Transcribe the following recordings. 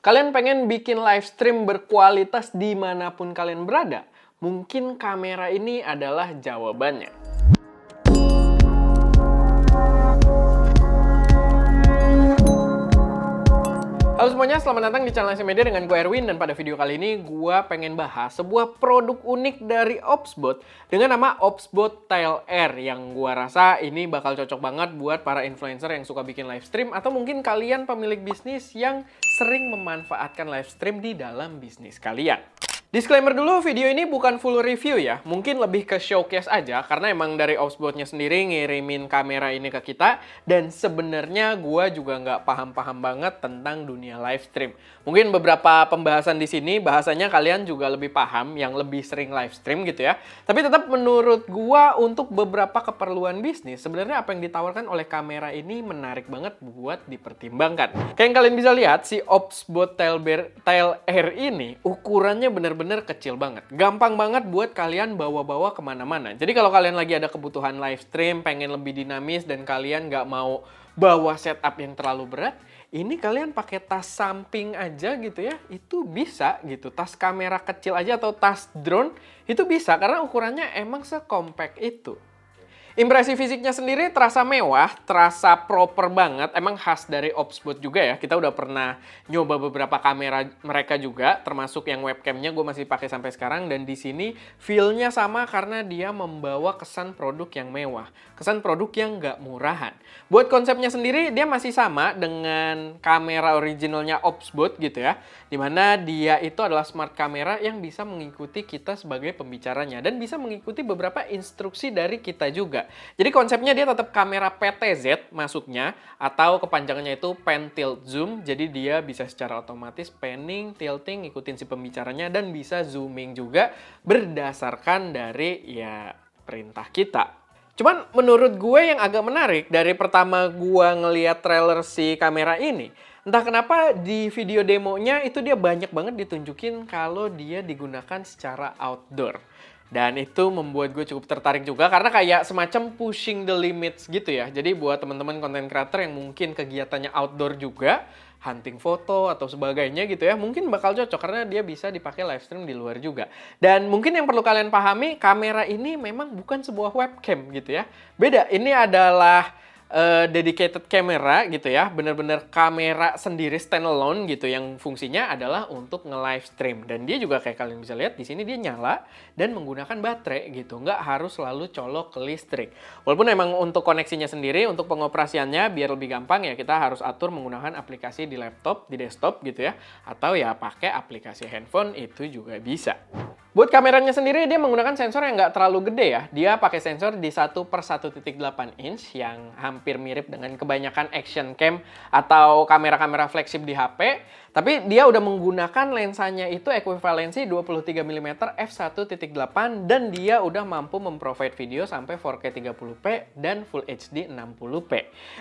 Kalian pengen bikin live stream berkualitas dimanapun kalian berada? Mungkin kamera ini adalah jawabannya. Halo semuanya, selamat datang di channel SC Media dengan gue Erwin. Dan pada video kali ini gue pengen bahas sebuah produk unik dari Opsbot dengan nama Opsbot Tail Air, yang gue rasa ini bakal cocok banget buat para influencer yang suka bikin live stream, atau mungkin kalian pemilik bisnis yang sering memanfaatkan live stream di dalam bisnis kalian. Disclaimer dulu, video ini bukan full review ya, mungkin lebih ke showcase aja, karena emang dari Opsbotnya sendiri ngirimin kamera ini ke kita, dan sebenarnya gua juga nggak paham-paham banget tentang dunia live stream. Mungkin beberapa pembahasan di sini, bahasanya kalian juga lebih paham, yang lebih sering live stream gitu ya. Tapi tetap menurut gua untuk beberapa keperluan bisnis, sebenarnya apa yang ditawarkan oleh kamera ini menarik banget buat dipertimbangkan. Kayak yang kalian bisa lihat, si Opsbot Tail Air ini ukurannya bener-bener kecil banget. Gampang banget buat kalian bawa-bawa kemana-mana. Jadi kalau kalian lagi ada kebutuhan live stream, pengen lebih dinamis, dan kalian nggak mau bawa setup yang terlalu berat, ini kalian pakai tas samping aja gitu ya, itu bisa gitu. Tas kamera kecil aja atau tas drone, itu bisa karena ukurannya emang sekompak itu. Impresi fisiknya sendiri terasa mewah, terasa proper banget, emang khas dari Opsbot juga ya. Kita udah pernah nyoba beberapa kamera mereka juga, termasuk yang webcamnya gue masih pakai sampai sekarang. Dan di sini feel-nya sama karena dia membawa kesan produk yang mewah, kesan produk yang nggak murahan. Buat konsepnya sendiri, dia masih sama dengan kamera originalnya Opsbot gitu ya, dimana dia itu adalah smart kamera yang bisa mengikuti kita sebagai pembicaranya dan bisa mengikuti beberapa instruksi dari kita juga. Jadi konsepnya dia tetap kamera PTZ masuknya, atau kepanjangannya itu pan tilt zoom. Jadi dia bisa secara otomatis panning, tilting, ngikutin si pembicaranya, dan bisa zooming juga berdasarkan dari ya perintah kita. Cuman menurut gue yang agak menarik dari pertama gue ngeliat trailer si kamera ini, entah kenapa di video demonya itu dia banyak banget ditunjukin kalau dia digunakan secara outdoor. Dan itu membuat gue cukup tertarik juga karena kayak semacam pushing the limits gitu ya. Jadi buat teman-teman content creator yang mungkin kegiatannya outdoor juga, hunting foto atau sebagainya gitu ya, mungkin bakal cocok karena dia bisa dipakai live stream di luar juga. Dan mungkin yang perlu kalian pahami, kamera ini memang bukan sebuah webcam gitu ya. Beda, ini adalah dedicated camera gitu ya, bener-bener kamera sendiri standalone gitu yang fungsinya adalah untuk nge-live stream. Dan dia juga kayak kalian bisa lihat di sini dia nyala dan menggunakan baterai gitu, nggak harus selalu colok ke listrik. Walaupun emang untuk koneksinya sendiri, untuk pengoperasiannya biar lebih gampang ya kita harus atur menggunakan aplikasi di laptop, di desktop gitu ya, atau ya pakai aplikasi handphone itu juga bisa. Buat kameranya sendiri dia menggunakan sensor yang nggak terlalu gede ya. Dia pakai sensor di 1/1.8 inch yang hampir mirip dengan kebanyakan action cam atau kamera-kamera flagship di HP. Tapi dia udah menggunakan lensanya itu ekuivalensi 23 mm f1.8 dan dia udah mampu memprovide video sampai 4K 30p dan Full HD 60p.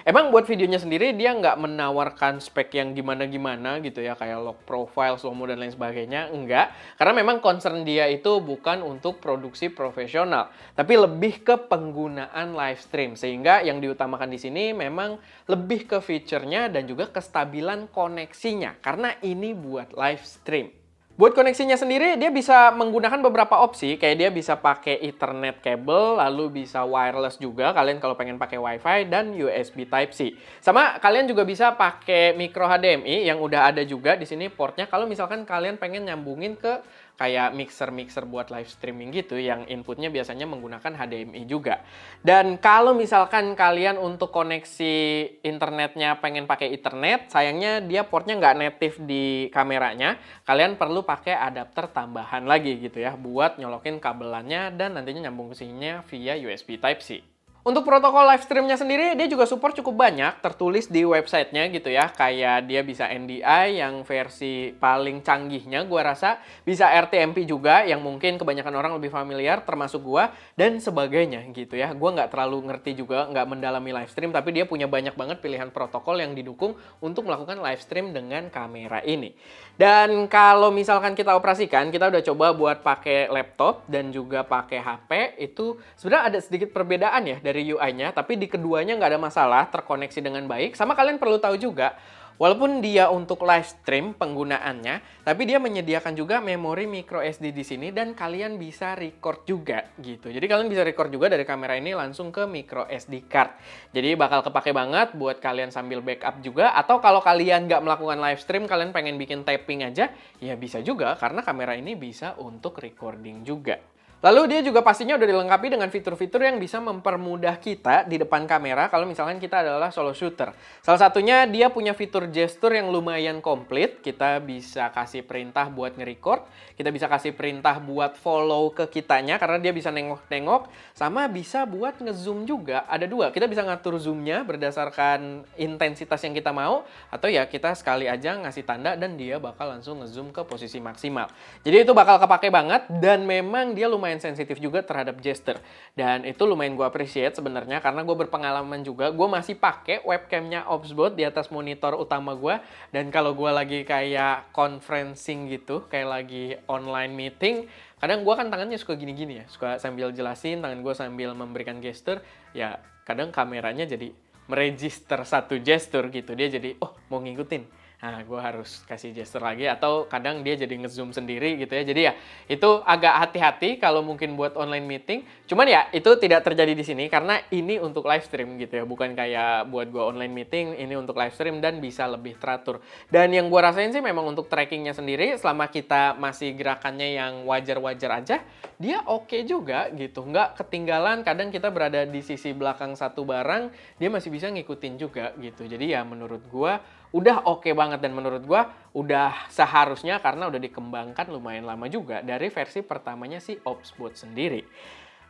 Emang buat videonya sendiri dia nggak menawarkan spek yang gimana-gimana gitu ya, kayak lock profile, slow mo dan lain sebagainya, enggak. Karena memang concern dia itu bukan untuk produksi profesional, tapi lebih ke penggunaan live stream. Sehingga yang diutamakan di sini memang lebih ke fiturnya dan juga kestabilan koneksinya. Karena ini buat live stream. Buat koneksinya sendiri, dia bisa menggunakan beberapa opsi, kayak dia bisa pakai Ethernet cable, lalu bisa wireless juga, kalian kalau pengen pakai WiFi, dan USB Type-C. Sama kalian juga bisa pakai micro HDMI yang udah ada juga di sini portnya, kalau misalkan kalian pengen nyambungin ke kayak mixer-mixer buat live streaming gitu, yang inputnya biasanya menggunakan HDMI juga. Dan kalau misalkan kalian untuk koneksi internetnya pengen pakai Ethernet, sayangnya dia portnya nggak native di kameranya. Kalian perlu pakai adapter tambahan lagi gitu ya, buat nyolokin kabelannya dan nantinya nyambung ke sininya via USB Type-C. Untuk protokol live streamnya sendiri, dia juga support cukup banyak, tertulis di websitenya gitu ya. Kayak dia bisa NDI yang versi paling canggihnya, gua rasa. Bisa RTMP juga, yang mungkin kebanyakan orang lebih familiar, termasuk gua, dan sebagainya gitu ya. Gua nggak terlalu ngerti juga, nggak mendalami live stream, tapi dia punya banyak banget pilihan protokol yang didukung untuk melakukan live stream dengan kamera ini. Dan kalau misalkan kita operasikan, kita udah coba buat pakai laptop dan juga pakai HP, itu sebenarnya ada sedikit perbedaan ya dari UI-nya, tapi di keduanya nggak ada masalah, terkoneksi dengan baik. Sama kalian perlu tahu juga, Walaupun dia untuk live stream penggunaannya, tapi dia menyediakan juga memori micro SD di sini dan kalian bisa record juga gitu. Jadi kalian bisa record juga dari kamera ini langsung ke micro SD card. Jadi bakal kepake banget buat kalian sambil backup juga, atau kalau kalian nggak melakukan live stream, kalian pengen bikin taping aja, ya bisa juga karena kamera ini bisa untuk recording juga. Lalu dia juga pastinya udah dilengkapi dengan fitur-fitur yang bisa mempermudah kita di depan kamera kalau misalkan kita adalah solo shooter. Salah satunya dia punya fitur gesture yang lumayan komplit. Kita bisa kasih perintah buat nge-record, kita bisa kasih perintah buat follow ke kitanya karena dia bisa nengok-nengok, sama bisa buat nge-zoom juga. Ada dua, kita bisa ngatur zoomnya berdasarkan intensitas yang kita mau, atau ya kita sekali aja ngasih tanda dan dia bakal langsung nge-zoom ke posisi maksimal. Jadi itu bakal kepake banget dan memang dia lumayan sensitif juga terhadap gesture. Dan itu lumayan gue appreciate sebenarnya karena gue berpengalaman juga. Gue masih pakai webcamnya Opsbot di atas monitor utama gue. Dan kalau gue lagi kayak conferencing gitu, kayak lagi online meeting, kadang gue kan tangannya suka gini-gini ya. Suka sambil jelasin, tangan gue sambil memberikan gesture. Ya kadang kameranya jadi meregister satu gesture gitu. Dia jadi, oh mau ngikutin. Nah, gue harus kasih gesture lagi, atau kadang dia jadi nge-zoom sendiri gitu ya. Jadi ya, itu agak hati-hati kalau mungkin buat online meeting. Cuman ya, itu tidak terjadi di sini karena ini untuk live stream gitu ya. Bukan kayak buat gue online meeting, ini untuk live stream dan bisa lebih teratur. Dan yang gue rasain sih memang untuk trackingnya sendiri, selama kita masih gerakannya yang wajar-wajar aja, dia oke juga gitu. Nggak ketinggalan, kadang kita berada di sisi belakang satu barang, dia masih bisa ngikutin juga gitu. Jadi ya menurut gue, udah oke banget dan menurut gua udah seharusnya karena udah dikembangkan lumayan lama juga dari versi pertamanya si Opsbot sendiri.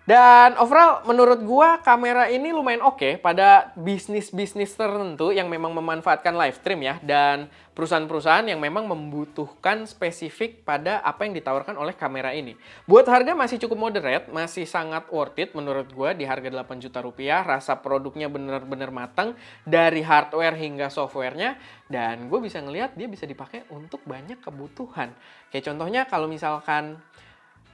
Dan overall menurut gua kamera ini lumayan oke pada bisnis-bisnis tertentu yang memang memanfaatkan live stream ya, dan perusahaan-perusahaan yang memang membutuhkan spesifik pada apa yang ditawarkan oleh kamera ini. Buat harga masih cukup moderate, masih sangat worth it menurut gua di harga 8 juta rupiah. Rasa produknya bener-bener matang dari hardware hingga softwarenya, dan gue bisa ngelihat dia bisa dipakai untuk banyak kebutuhan. Kayak contohnya kalau misalkan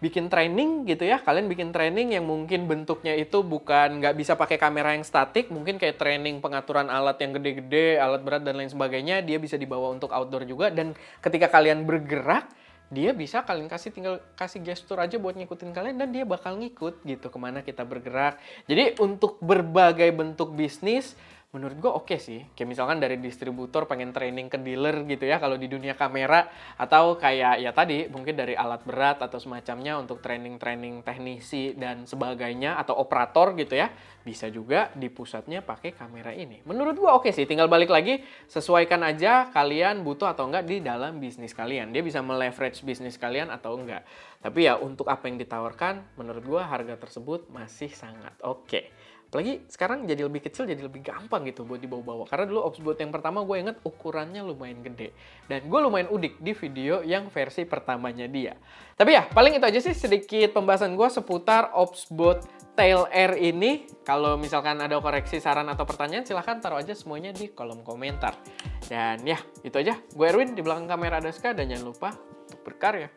bikin training gitu ya, kalian bikin training yang mungkin bentuknya itu bukan nggak bisa pakai kamera yang statik, mungkin kayak training pengaturan alat yang gede-gede, alat berat dan lain sebagainya, dia bisa dibawa untuk outdoor juga, dan ketika kalian bergerak, dia bisa kalian tinggal kasih gestur aja buat ngikutin kalian dan dia bakal ngikut gitu kemana kita bergerak. Jadi untuk berbagai bentuk bisnis, menurut gue oke sih. Kayak misalkan dari distributor pengen training ke dealer gitu ya kalau di dunia kamera, atau kayak ya tadi mungkin dari alat berat atau semacamnya untuk training-training teknisi dan sebagainya, atau operator gitu ya. Bisa juga di pusatnya pakai kamera ini. Menurut gue oke sih, tinggal balik lagi sesuaikan aja kalian butuh atau enggak di dalam bisnis kalian. Dia bisa meleverage bisnis kalian atau enggak. Tapi ya untuk apa yang ditawarkan, menurut gue harga tersebut masih sangat oke. Apalagi sekarang jadi lebih kecil, jadi lebih gampang gitu buat dibawa-bawa. Karena dulu Opsbot yang pertama gue inget ukurannya lumayan gede. Dan gue lumayan udik di video yang versi pertamanya dia. Tapi ya, paling itu aja sih sedikit pembahasan gue seputar Opsbot Tail Air ini. Kalau misalkan ada koreksi, saran, atau pertanyaan, silahkan taruh aja semuanya di kolom komentar. Dan ya, itu aja. Gue Erwin, di belakang kamera ada Ska, dan jangan lupa untuk berkarya.